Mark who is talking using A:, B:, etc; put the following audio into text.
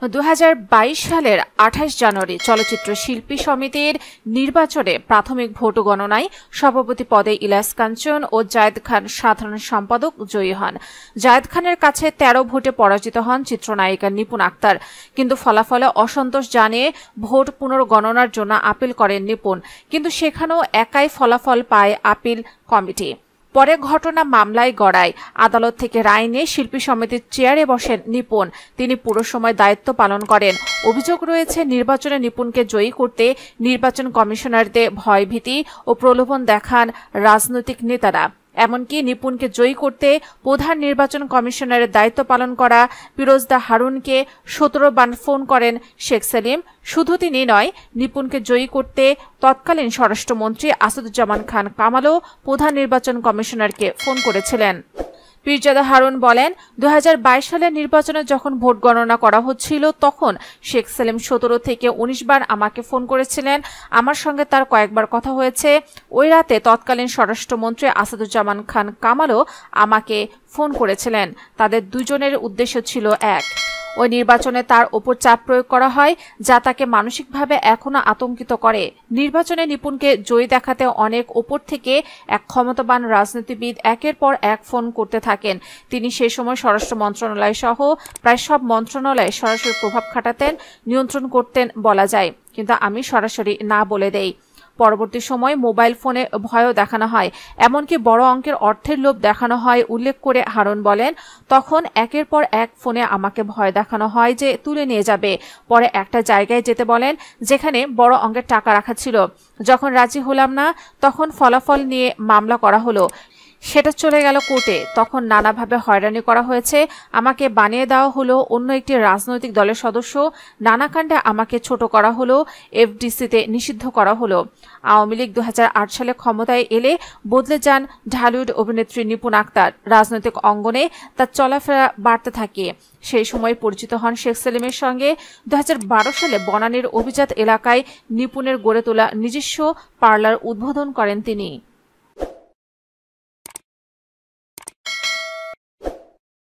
A: 2022 সালের 28 জানুয়ারি চলচ্চিত্র শিল্পী সমিতির নির্বাচনে প্রাথমিক ভোট গণনায় সভাপতি পদে ইলিয়াস কাঞ্চন ও জায়েদ খান সাধারণ সম্পাদক জয়ী হন। জায়েদ খানের কাছে 13 ভোটে পরাজিত হন চিত্রনায়িকা নিপুণ আক্তার। কিন্তু ফলাফলে অসন্তোষ জানিয়ে ভোট পুনর্গণনার জন্য আপিল করেন নিপুণ, কিন্তু সেখানেও একাই ফলাফল পায় আপিল কমিটি। পরে ঘটনা মামলায় গড়ায়। আদালত থেকে রায় নিয়ে শিল্পী সমিতির চেয়ারে বসেন নিপুণ। তিনি পুরো সময় দায়িত্ব পালন করেন। অভিযোগ রয়েছে, নির্বাচনে নিপুণকে জয়ী করতে নির্বাচন কমিশনারদের ভয়ভীতি ও প্রলোভন দেখান রাজনৈতিক নেতারা। এমনকি নিপুণকে জয়ী করতে প্রধান নির্বাচন কমিশনারের দায়িত্ব পালন করা ফিরোজদা হারুনকে 17 বার ফোন করেন শেখ সেলিম। শুধু তিনি নয়, নিপুণকে জয়ী করতে তৎকালীন স্বরাষ্ট্রমন্ত্রী আসাদুজ্জামান খান কামালও প্রধান নির্বাচন কমিশনারকে ফোন করেছিলেন। ফিরোজদা হারুন বলেন, 2022 সালের নির্বাচনে যখন ভোট গণনা করা হচ্ছিল তখন শেখ সেলিম 17 থেকে 19 বার আমাকে ফোন করেছিলেন। আমার সঙ্গে তার কয়েকবার কথা হয়েছে। ওই রাতে তৎকালীন স্বরাষ্ট্রমন্ত্রী আসাদুজ্জামান খান কামালও আমাকে ফোন করেছিলেন। তাদের দুজনের উদ্দেশ্য ছিল এক। ওই নির্বাচনে তার ওপর চাপ প্রয়োগ করা হয়, যা তাকে মানসিকভাবে এখনো আতঙ্কিত করে। নির্বাচনে নিপুণকে জয়ী দেখাতে অনেক ওপর থেকে এক ক্ষমতাবান রাজনীতিবিদ একের পর এক ফোন করতে থাকেন। তিনি সেই সময় স্বরাষ্ট্র মন্ত্রণালয় সহ প্রায় সব মন্ত্রণালয়ে সরাসরি প্রভাব খাটাতেন, নিয়ন্ত্রণ করতেন বলা যায়, কিন্তু আমি সরাসরি না বলে দেই। পরবর্তী সময় মোবাইল ফোনে ভয়ও দেখানো হয়, এমনকি বড় অঙ্কের অর্থের লোভ দেখানো হয় উল্লেখ করে হারুন বলেন, তখন একের পর এক ফোনে আমাকে ভয় দেখানো হয় যে তুলে নিয়ে যাবে। পরে একটা জায়গায় যেতে বলেন যেখানে বড় অঙ্কের টাকা রাখা ছিল। যখন রাজি হলাম না, তখন ফলাফল নিয়ে মামলা করা হলো। সেটা চলে গেল কোর্টে। তখন নানাভাবে হয়রানি করা হয়েছে। আমাকে বানিয়ে দেওয়া হলো অন্য একটি রাজনৈতিক দলের সদস্য। নানা কাণ্ডে আমাকে ছোট করা হলো, এফডিসিতে নিষিদ্ধ করা হলো। আওয়ামী লীগ 2008 সালে ক্ষমতায় এলে বদলে যান ঢালিউড অভিনেত্রী নিপুণ আক্তার। রাজনৈতিক অঙ্গনে তার চলাফেরা বাড়তে থাকে। সেই সময় পরিচিত হন শেখ সেলিমের সঙ্গে। 2012 সালে বনানীর অভিজাত এলাকায় নিপুণের গড়ে তোলা নিজস্ব পার্লার উদ্বোধন করেন তিনি।